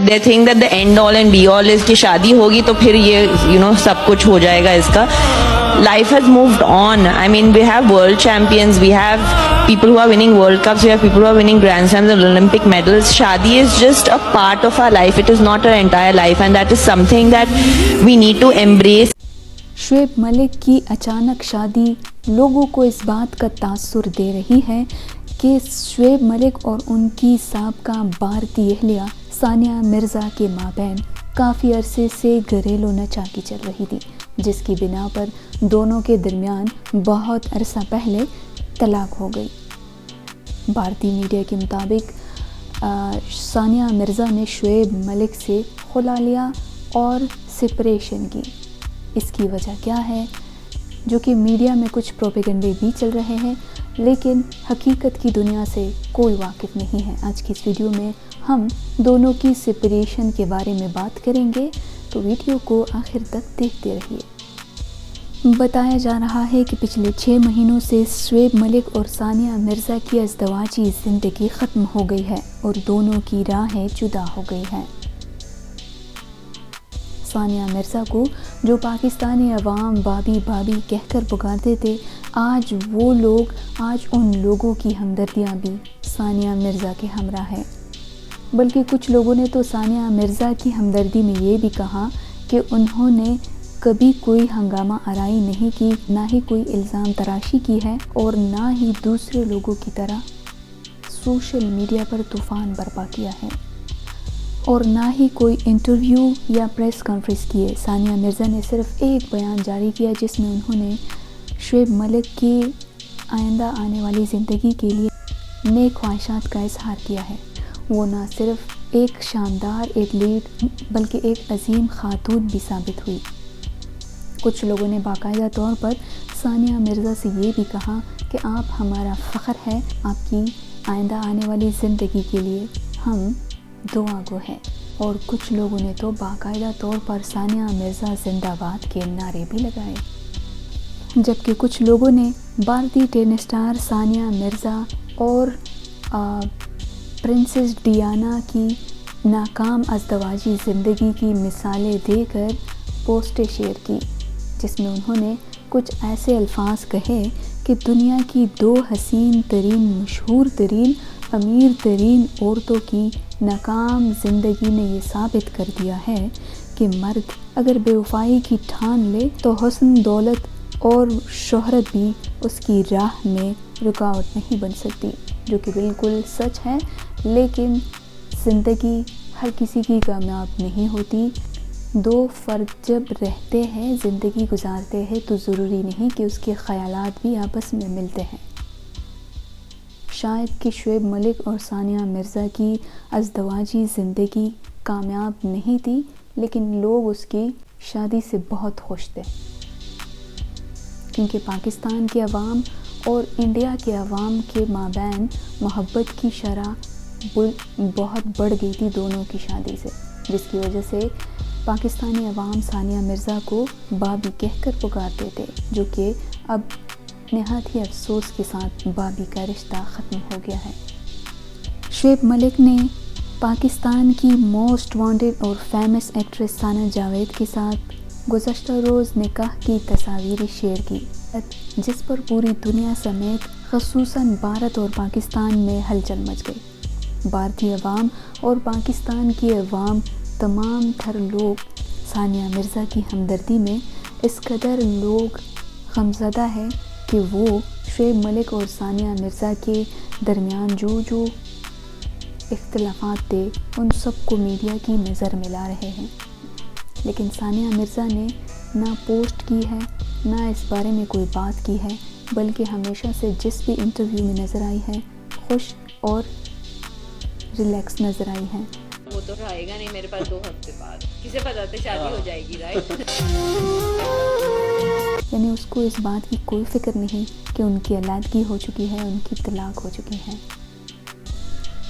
they think that the end all and be all is कि शादी होगी तो फिर ये सब कुछ हो जाएगा इसका. Life has moved on. I mean, we have world champions, we have people who are winning World Cups, we have people who are winning Grand Slams and Olympic medals. Shadi is just a part of our life. It is not our entire life, and that is something that we need to embrace. Shoaib Malik की अचानक शादी लोगों को इस बात का तासुर दे रही है कि शुएब मलिक और उनकी साबका भारतीय अहलिया सानिया मिर्ज़ा के माबैन काफ़ी अरसे से घरेलू नचाकी चल रही थी, जिसकी बिना पर दोनों के दरमियान बहुत अरसा पहले तलाक हो गई. भारतीय मीडिया के मुताबिक सानिया मिर्ज़ा ने शुएब मलिक से खुला लिया और सेपरेशन की. इसकी वजह क्या है, जो कि मीडिया में कुछ प्रोपेगेंडे भी चल रहे हैं, लेकिन हकीकत की दुनिया से कोई वाकिफ़ नहीं है. आज की इस वीडियो में हम दोनों की सेपरेशन के बारे में बात करेंगे, तो वीडियो को आखिर तक देखते रहिए. बताया जा रहा है कि पिछले 6 महीनों से शुएब मलिक और सानिया मिर्ज़ा की अज़दवाजी ज़िंदगी ख़त्म हो गई है और दोनों की राहें जुदा हो गई हैं. सानिया मिर्ज़ा को जो पाकिस्तानी अवाम भाभी भाभी कहकर पुकारते थे, आज उन लोगों की हमदर्दियाँ भी सानिया मिर्ज़ा के हमरा है. बल्कि कुछ लोगों ने तो सानिया मिर्ज़ा की हमदर्दी में ये भी कहा कि उन्होंने कभी कोई हंगामा आराई नहीं की, ना ही कोई इल्ज़ाम तराशी की है और ना ही दूसरे लोगों की तरह सोशल मीडिया पर तूफ़ान बर्पा किया है और ना ही कोई इंटरव्यू या प्रेस कॉन्फ्रेंस की है. सानिया मिर्ज़ा ने सिर्फ एक बयान जारी किया जिसमें उन्होंने शुएब मलिक की आइंदा आने वाली ज़िंदगी के लिए नेक ख्वाहिशात का इजहार किया है. वो ना सिर्फ एक शानदार एथलीट बल्कि एक अजीम खातून भी साबित हुई. कुछ लोगों ने बाकायदा तौर पर सानिया मिर्ज़ा से ये भी कहा कि आप हमारा फ़ख्र है, आपकी आइंदा आने वाली ज़िंदगी के लिए हम दुआ गो हैं. और कुछ लोगों ने तो बाकायदा तौर पर सानिया मिर्ज़ा जिंदाबाद के नारे भी लगाए, जबकि कुछ लोगों ने भारतीय टेनिस स्टार सानिया मिर्ज़ा और प्रिंसेस डियाना की नाकाम अज़दवाजी ज़िंदगी की मिसालें देकर पोस्टें शेयर की, जिसमें उन्होंने कुछ ऐसे अल्फाज कहे कि दुनिया की 2 हसीन तरीन, मशहूर तरीन, अमीर तरीन औरतों की नाकाम ज़िंदगी ने ये साबित कर दिया है कि मर्द अगर बेवफाई की ठान ले तो हुस्न, दौलत और शोहरत भी उसकी राह में रुकावट नहीं बन सकती, जो कि बिल्कुल सच है. लेकिन ज़िंदगी हर किसी की कामयाब नहीं होती. 2 फ़र्द जब रहते हैं, ज़िंदगी गुजारते हैं, तो ज़रूरी नहीं कि उसके ख़यालात भी आपस में मिलते हैं. शायद कि शुएब मलिक और सानिया मिर्ज़ा की अज़दवाजी ज़िंदगी कामयाब नहीं थी, लेकिन लोग उसकी शादी से बहुत खुश थे, क्योंकि पाकिस्तान के अवाम और इंडिया के अवाम के माबैन मोहब्बत की शरह बहुत बढ़ गई थी दोनों की शादी से, जिसकी वजह से पाकिस्तानी अवाम सानिया मिर्ज़ा को भाभी कहकर पुकारते थे, जो कि अब नहायत ही अफसोस के साथ भाभी का रिश्ता ख़त्म हो गया है. शुएब मलिक ने पाकिस्तान की मोस्ट वांटेड और फेमस एक्ट्रेस साना जावेद के साथ गुज़श्ता रोज़ निकाह की तस्वीरें शेयर की, जिस पर पूरी दुनिया समेत ख़ुसूसन भारत और पाकिस्तान में हलचल मच गई. भारतीय अवाम और पाकिस्तान की अवाम तमाम तर लोग सानिया मिर्ज़ा की हमदर्दी में इस कदर लोग गमज़दा है कि वो शुएब मलिक और सानिया मिर्ज़ा के दरमियान जो इख्तिलाफ़ात थे उन सब को मीडिया की नज़र में ला रहे हैं. लेकिन सानिया मिर्ज़ा ने ना पोस्ट की है, ना इस बारे में कोई बात की है, बल्कि हमेशा से जिस भी इंटरव्यू में नज़र आई है खुश और रिलैक्स नज़र आई है. वो तो रहेगा नहीं मेरे पास 2 हफ्ते बाद, किसे पता था शादी हो जाएगी, राइट. यानी उसको इस बात की कोई फ़िक्र नहीं कि उनकी अलहदगी हो चुकी है, उनकी तलाक हो चुकी है.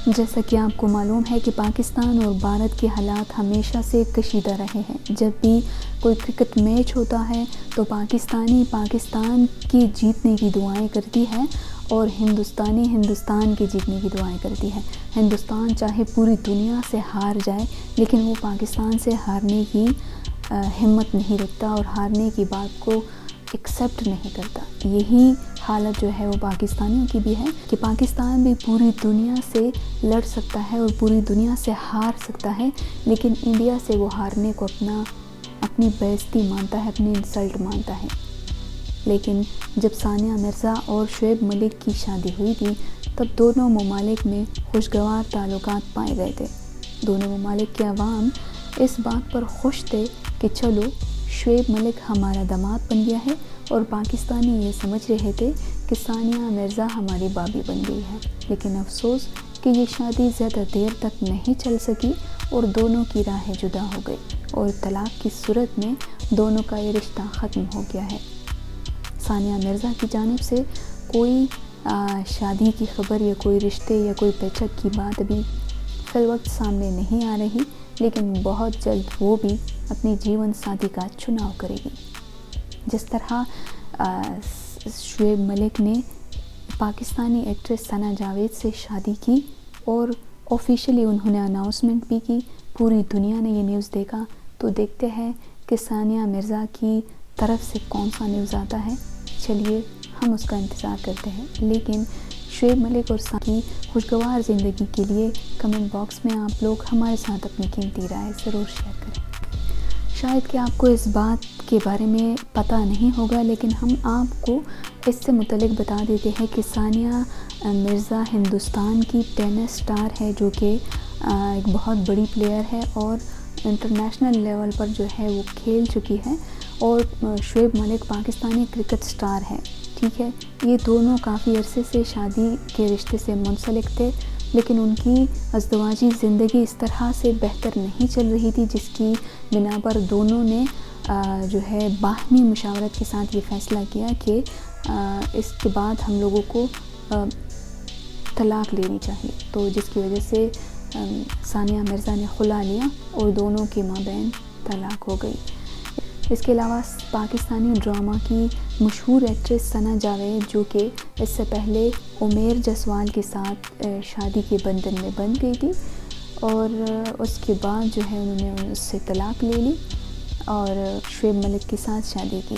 जैसा कि आपको मालूम है कि पाकिस्तान और भारत के हालात हमेशा से कशीदा रहे हैं. जब भी कोई क्रिकेट मैच होता है तो पाकिस्तान की जीतने की दुआएं करती है اور ہندوستان کے جیتنے کی دعائیں کرتی ہے. ہندوستان چاہے پوری دنیا سے ہار جائے لیکن وہ پاکستان سے ہارنے کی ہمت نہیں رکھتا اور ہارنے کی بات کو ایکسیپٹ نہیں کرتا. یہی حالت جو ہے وہ پاکستانیوں کی بھی ہے کہ پاکستان بھی پوری دنیا سے لڑ سکتا ہے اور پوری دنیا سے ہار سکتا ہے، لیکن انڈیا سے وہ ہارنے کو اپنی بےعزتی مانتا ہے، اپنی انسلٹ مانتا ہے. لیکن جب ثانیہ مرزا اور شعیب ملک کی شادی ہوئی تھی تب دونوں ممالک میں خوشگوار تعلقات پائے گئے تھے. دونوں ممالک کے عوام اس بات پر خوش تھے کہ چلو شعیب ملک ہمارا داماد بن گیا ہے، اور پاکستانی یہ سمجھ رہے تھے کہ ثانیہ مرزا ہماری بابی بن گئی ہے. لیکن افسوس کہ یہ شادی زیادہ دیر تک نہیں چل سکی اور دونوں کی راہیں جدا ہو گئی، اور طلاق کی صورت میں دونوں کا یہ رشتہ ختم ہو گیا ہے. ثانیہ مرزا کی جانب سے کوئی شادی کی خبر یا کوئی رشتے یا کوئی پیچک کی بات ابھی فی الوقت سامنے نہیں آ رہی، لیکن بہت جلد وہ بھی اپنی جیون ساتھی کا چناؤ کرے گی. جس طرح شعیب ملک نے پاکستانی ایکٹریس ثنا جاوید سے شادی کی اور آفیشیلی انہوں نے اناؤنسمنٹ بھی کی، پوری دنیا نے یہ نیوز دیکھا. تو دیکھتے ہیں کہ ثانیہ مرزا کی طرف سے کون سا نیوز آتا ہے. چلیے ہم اس کا انتظار کرتے ہیں. لیکن شعیب ملک اور ثانیہ کی خوشگوار زندگی کے لیے کمنٹ باکس میں آپ لوگ ہمارے ساتھ اپنی قیمتی رائے ضرور شیئر کریں. شاید کہ آپ کو اس بات کے بارے میں پتہ نہیں ہوگا، لیکن ہم آپ کو اس سے متعلق بتا دیتے ہیں کہ ثانیہ مرزا ہندوستان کی ٹینس سٹار ہے، جو کہ ایک بہت بڑی پلیئر ہے اور انٹرنیشنل لیول پر جو ہے وہ کھیل چکی ہے. اور شعیب ملک پاکستانی کرکٹ سٹار ہے. ٹھیک ہے، یہ دونوں کافی عرصے سے شادی کے رشتے سے منسلک تھے، لیکن ان کی ازدواجی زندگی اس طرح سے بہتر نہیں چل رہی تھی، جس کی بنا پر دونوں نے جو ہے باہمی مشاورت کے ساتھ یہ فیصلہ کیا کہ اس کے بعد ہم لوگوں کو طلاق لینی چاہیے. تو جس کی وجہ سے ثانیہ مرزا نے خلا لیا اور دونوں کے مابین طلاق ہو گئی. اس کے علاوہ پاکستانی ڈرامہ کی مشہور ایکٹریس ثنا جاوید، جو کہ اس سے پہلے عمیر جسوال کے ساتھ شادی کے بندھن میں بندھ گئی تھی، اور اس کے بعد جو ہے انہوں نے اس سے طلاق لے لی اور شعیب ملک کے ساتھ شادی کی.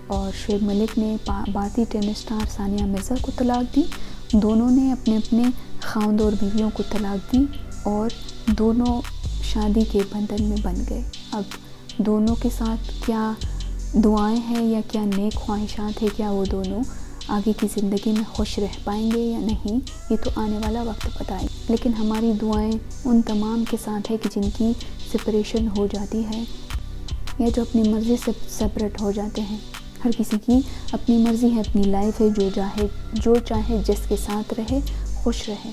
اور شعیب ملک نے بھارتی ٹینس سٹار ثانیہ مرزا کو طلاق دی. دونوں نے اپنے اپنے خاوند اور بیویوں کو طلاق دی اور دونوں شادی کے بندھن میں بندھ گئے. اب دونوں کے ساتھ کیا دعائیں ہیں یا کیا نیک خواہشات ہے، کیا وہ دونوں آگے کی زندگی میں خوش رہ پائیں گے یا نہیں، یہ تو آنے والا وقت بتائے. لیکن ہماری دعائیں ان تمام کے ساتھ ہے کہ جن کی سپریشن ہو جاتی ہے یا جو اپنی مرضی سے سپریٹ ہو جاتے ہیں. ہر کسی کی اپنی مرضی ہے، اپنی لائف ہے، جو چاہے جس کے ساتھ رہے خوش رہے.